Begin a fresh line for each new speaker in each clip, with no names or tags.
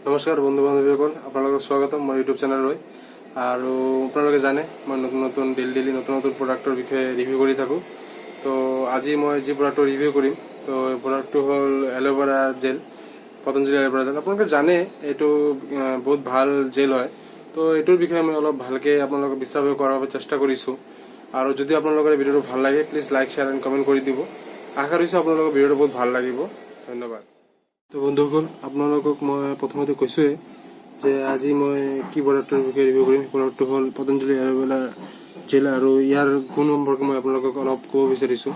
নমস্কাৰ বন্ধু বান্ধৱীসকল, আপোনালোকক স্বাগতম মোৰ ইউটিউব চেনেললৈ। আৰু আপোনালোকে জানে মই নতুন নতুন ডেইলি নতুন নতুন প্ৰডাক্টৰ বিষয়ে ৰিভিউ কৰি থাকোঁ। তো আজি মই যি প্ৰডাক্টটো ৰিভিউ কৰিম, তো এই প্ৰডাক্টটো হ'ল aloe vera gel, Patanjali aloe vera gel. আপোনালোকে জানে এইটো বহুত ভাল জেল হয়। তো এইটোৰ বিষয়ে মই অলপ ভালকৈ আপোনালোকক বিস্তাৰিত কৰাৰ চেষ্টা কৰিছোঁ। আৰু যদি আপোনালোকৰ এই ভিডিঅ'টো ভাল লাগে, please like share and comment কৰি দিব। আশা কৰিছোঁ আপোনালোকৰ ভিডিঅ'টো বহুত ভাল লাগিব। ধন্যবাদ। তো বন্ধুসকল, আপোনালোকক মই প্ৰথমতে কৈছোঁৱে যে আজি মই কি প্ৰডাক্টৰ বিষয়ে ৰিভিউ কৰিম। প্ৰডাক্টটো হ'ল পতঞ্জলি এল'ভেৰা জেল, আৰু ইয়াৰ গুণ সম্পৰ্কে মই আপোনালোকক অলপ ক'ব বিচাৰিছোঁ।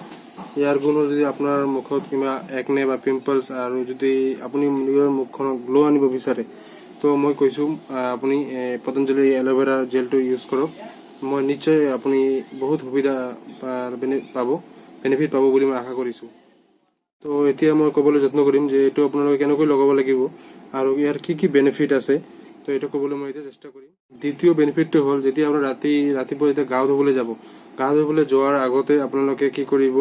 ইয়াৰ গুণ হ'ল, যদি আপোনাৰ মুখত কিবা একনে বা পিম্পলছ, আৰু যদি আপুনি নিজৰ মুখখনক গ্ল' আনিব বিচাৰে, তো মই কৈছোঁ আপুনি পতঞ্জলি এল'ভেৰা জেলটো ইউজ কৰক। মই নিশ্চয় আপুনি বহুত সুবিধা বেনিফিট পাব বুলি মই আশা কৰিছোঁ। তো এতিয়া মই ক'বলৈ যত্ন কৰিম যে এইটো আপোনালোকে কেনেকৈ লগাব লাগিব আৰু ইয়াৰ কি কি বেনিফিট আছে। তো এইটো ক'বলৈ মই এতিয়া চেষ্টা কৰিম। দ্বিতীয় বেনিফিটটো হ'ল, যেতিয়া আপোনাৰ ৰাতিপুৱা যেতিয়া গা ধুবলৈ যাব, গা ধুবলৈ যোৱাৰ আগতে আপোনালোকে কি কৰিব,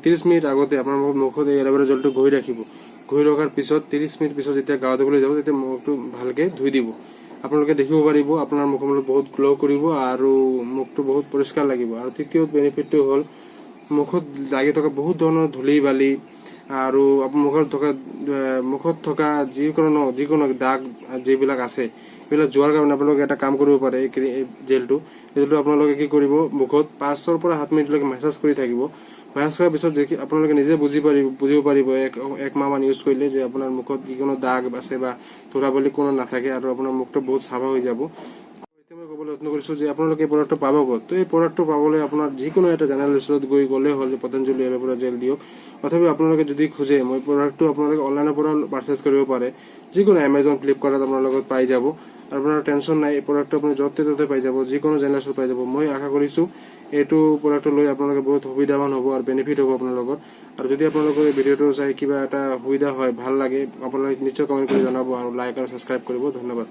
30 মিনিট আগতে আপোনাৰ মুখত এই এল'ভেৰা জেলটো ঘঁহি ৰাখিব। ঘঁহি ৰখাৰ পিছত 30 মিনিট পিছত যেতিয়া গা ধুবলৈ যাব, তেতিয়া মুখটো ভালকৈ ধুই দিব। আপোনালোকে দেখিব পাৰিব আপোনাৰ মুখমণ্ডল বহুত গ্ল' কৰিব আৰু মুখটো বহুত পৰিষ্কাৰ লাগিব। আৰু তৃতীয় বেনিফিটটো হ'ল, মুখত লাগি থকা বহুত ধৰণৰ ধূলি বালি আৰু মুখত থকা যিকোনো দাগ যিবিলাক আছে, সেইবিলাক যোৱাৰ কাৰণে আপোনালোকে এটা কাম কৰিব পাৰে। এই জেলটো আপোনালোকে কি কৰিব, মুখত 5 পৰা 7 মিনিটলৈকে মেছাজ কৰি থাকিব। মেছাজ কৰাৰ পিছত আপোনালোকে নিজে বুজিব পাৰিব 1 মাহমান ইউজ কৰিলে যে আপোনাৰ মুখত যিকোনো দাগ আছে বা ধূলা-বালি কোনো নাথাকে, আৰু আপোনাৰ মুখটো বহুত চাফা হৈ যাব। এতিয়া মই ক'বলৈ যত্ন কৰিছোঁ যে আপোনালোকে এই প্ৰডাক্টটো পাব ক'ত। তো এই প্ৰডাক্টটো পাবলৈ আপোনাৰ যিকোনো এটা জেনেৰেল ষ্টৰত গ'লেই হ'ল, পতঞ্জলি এল'ভেৰা জেল দিয়ক। তথাপি আপোনালোকে যদি খোজে, মই প্ৰডাক্টটো আপোনালোকে অনলাইনৰ পৰা পাৰচেজ কৰিব পাৰে। যিকোনো এমাজন, ফ্লিপকাৰ্টত আপোনালোকক পাই যাব। আপোনাৰ টেনশ্যন নাই, এই প্ৰডাক্টটো আপুনি য'তে ত'তে পাই যাব, যিকোনো জেনেৰেল ষ্টৰত পাই যাব। মই আশা কৰিছোঁ এইটো প্ৰডাক্টটো লৈ আপোনালোকে বহুত সুবিধাৱান হ'ব আৰু বেনিফিট হ'ব আপোনালোকৰ। আৰু যদি আপোনালোকৰ এই ভিডিঅ'টো চাই কিবা এটা সুবিধা হয়, ভাল লাগে, আপোনালোকে নিশ্চয় কমেণ্ট কৰি জনাব আৰু লাইক আৰু ছাবস্ক্ৰাইব কৰিব। ধন্যবাদ।